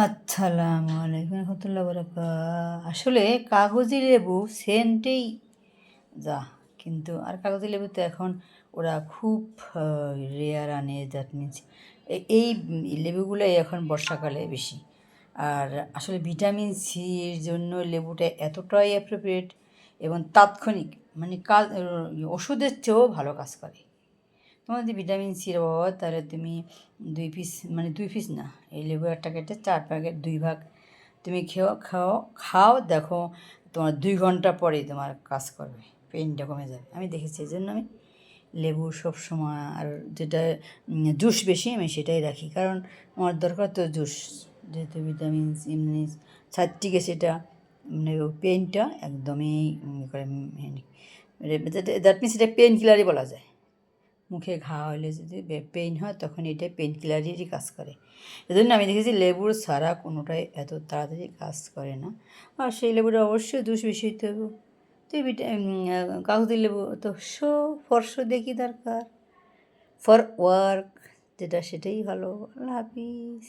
আসসালামু আলাইকুম রহমতুল্লাহ বরকাত। আসলে কাগজি লেবু সেন্টেই যা, কিন্তু আর কাগজি লেবু তো এখন ওরা খুব রেয়ার আনে। দ্যাট মিনস এই লেবুগুলোই এখন বর্ষাকালে বেশি। আর আসলে ভিটামিন সির জন্য লেবুটা এতটাই অ্যাপ্রোপ্রিয়েট এবং তাৎক্ষণিক, মানে ওষুধের চেয়েও ভালো কাজ করে। তোমার যদি ভিটামিন সির অভাব হয় তাহলে তুমি 2 পিস, মানে 2 পিস না, এই লেবু একটা কেটে 4 প্যাকেট 2 ভাগ তুমি খাও, দেখো তোমার 2 ঘন্টা পরেই তোমার কাজ করবে, পেইনটা কমে যাবে। আমি দেখেছি, এই জন্য আমি লেবু সবসময়, আর যেটা জুস বেশি আমি সেটাই রাখি, কারণ আমার দরকার তো জুস, যেহেতু ভিটামিন এমনি সাইট্রিক অ্যাসিডটা মানে পেইনটা একদমই করে, দ্যাট মিনস এটা পেইন কিলারই বলা যায়। মুখে ঘা হলে যদি পেইন হয় তখন এটা পেইন কিলারেরই কাজ করে। এজন্য আমি দেখেছি লেবুর ছাড়া কোনোটাই এত তাড়াতাড়ি কাজ করে না। আর সেই লেবুটা অবশ্যই জুস বেশি হতে হবে। তো কাগজি লেবু তো ফর শো দেখি দরকার, ফর ওয়ার্ক যেটা সেটাই ভালো। আল্লাহ হাফিজ।